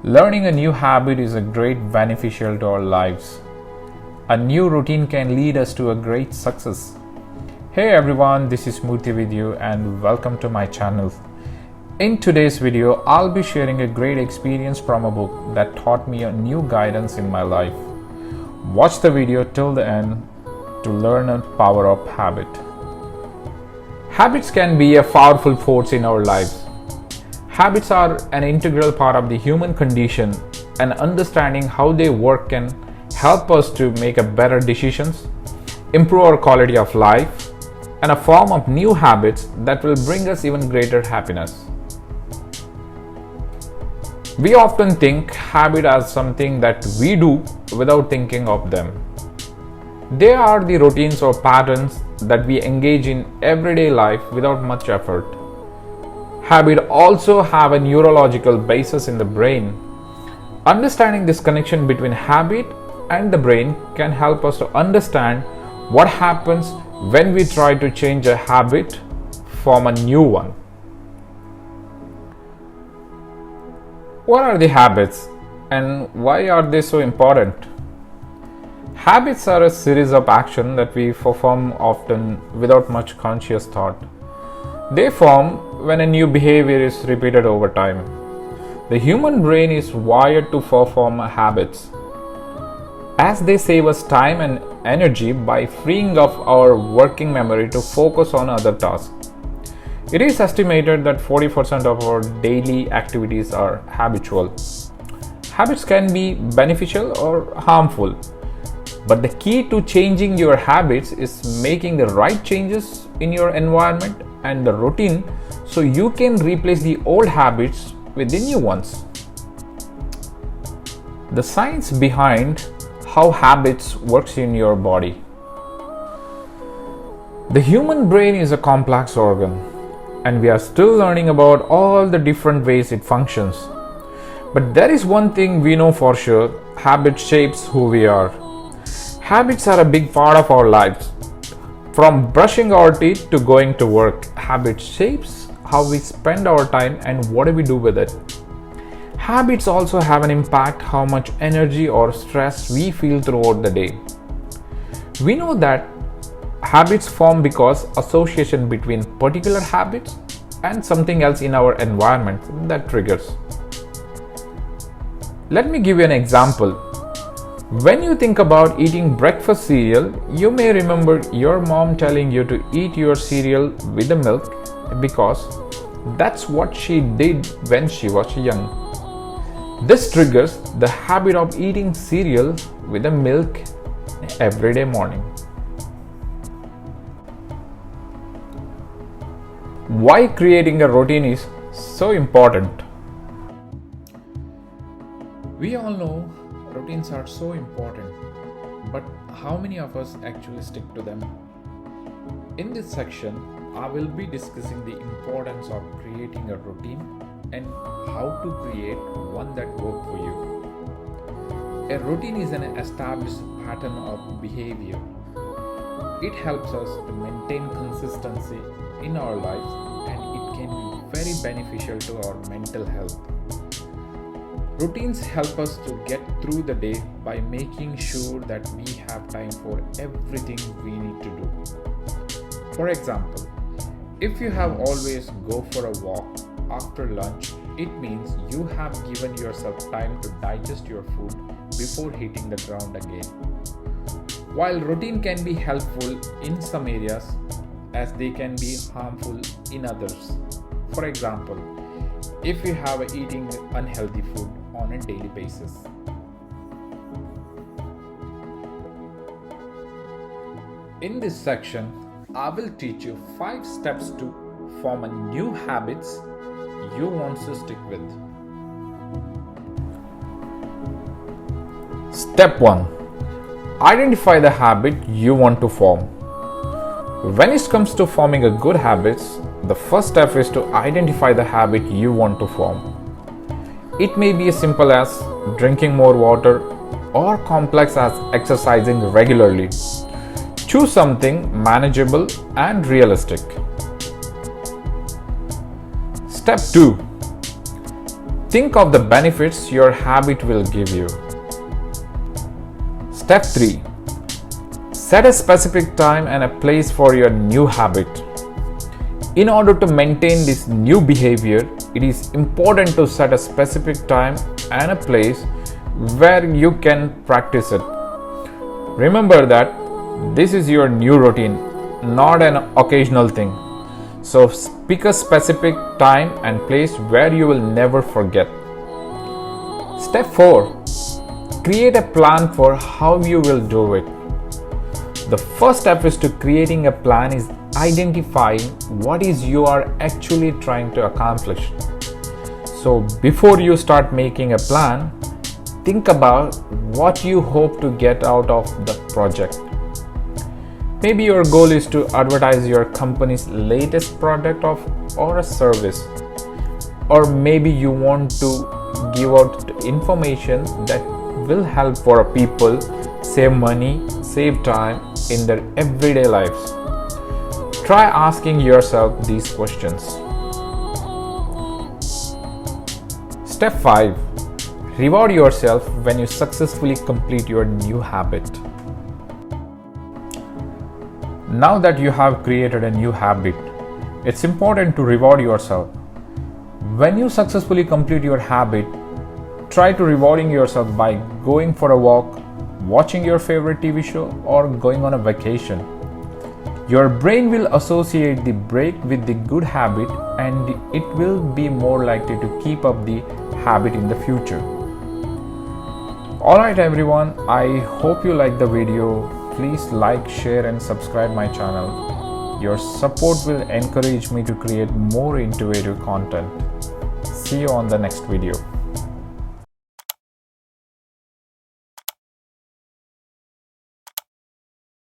Learning a new habit is a great beneficial to our lives. A new routine can lead us to a great success. Hey everyone, this is Murthy with you and welcome to my channel. In today's video, I'll be sharing a great experience from a book that taught me a new guidance in my life. Watch the video till the end to learn the power of habit. Habits can be a powerful force in our lives. Habits are an integral part of the human condition, and understanding how they work can help us to make better decisions, improve our quality of life, and form up new habits that will bring us even greater happiness. We often think habit as something that we do without thinking of them. They are the routines or patterns that we engage in everyday life without much effort. Habits also have a neurological basis in the brain. Understanding this connection between habit and the brain can help us to understand what happens when we try to change a habit from a new one. What are the habits and why are they so important? Habits are a series of actions that we perform often without much conscious thought. They form when a new behavior is repeated over time. The human brain is wired to perform habits, as they save us time and energy by freeing up our working memory to focus on other tasks. It is estimated that 40% of our daily activities are habitual. Habits can be beneficial or harmful, but the key to changing your habits is making the right changes in your environment and the routine so you can replace the old habits with the new ones. The science behind how habits works in your body. The human brain is a complex organ, and we are still learning about all the different ways it functions. But there is one thing we know for sure: habit shapes who we are. Habits are a big part of our lives. From brushing our teeth to going to work, habit shapes how we spend our time and what do we do with it. Habits also have an impact how much energy or stress we feel throughout the day. We know that habits form because association between particular habits and something else in our environment that triggers. Let me give you an example. When you think about eating breakfast cereal, you may remember your mom telling you to eat your cereal with the milk because that's what she did when she was young. This triggers the habit of eating cereal with the milk every day morning. Why creating a routine is so important? We all know routines are so important, but how many of us actually stick to them? In this section, I will be discussing the importance of creating a routine and how to create one that works for you. A routine is an established pattern of behavior. It helps us to maintain consistency in our lives, and it can be very beneficial to our mental health. Routines help us to get through the day by making sure that we have time for everything we need to do. For example, if you have always go for a walk after lunch, it means you have given yourself time to digest your food before hitting the ground again. While routine can be helpful in some areas, as they can be harmful in others. For example, if you have eating unhealthy food on a daily basis. In this section, I will teach you 5 steps to form a new habits you want to stick with. Step 1. Identify the habit you want to form. When it comes to forming a good habits, the first step is to identify the habit you want to form. It may be as simple as drinking more water or complex as exercising regularly. Choose something manageable and realistic. Step 2. Think of the benefits your habit will give you. Step 3. Set a specific time and a place for your new habit. In order to maintain this new behavior, it is important to set a specific time and a place where you can practice it. Remember that this is your new routine, not an occasional thing. So pick a specific time and place where you will never forget. Step 4. Create a plan for how you will do it. The first step is to creating a plan is identifying what is you are actually trying to accomplish. So before you start making a plan, think about what you hope to get out of the project. Maybe your goal is to advertise your company's latest product or a service. Or maybe you want to give out information that will help for people save money, save time in their everyday lives. Try asking yourself these questions. Step 5. Reward yourself when you successfully complete your new habit. Now that you have created a new habit, it's important to reward yourself. When you successfully complete your habit, try to rewarding yourself by going for a walk, watching your favorite TV show, or going on a vacation. Your brain will associate the break with the good habit and it will be more likely to keep up the habit in the future. Alright everyone, I hope you liked the video. Please like, share and subscribe my channel. Your support will encourage me to create more innovative content. See you on the next video.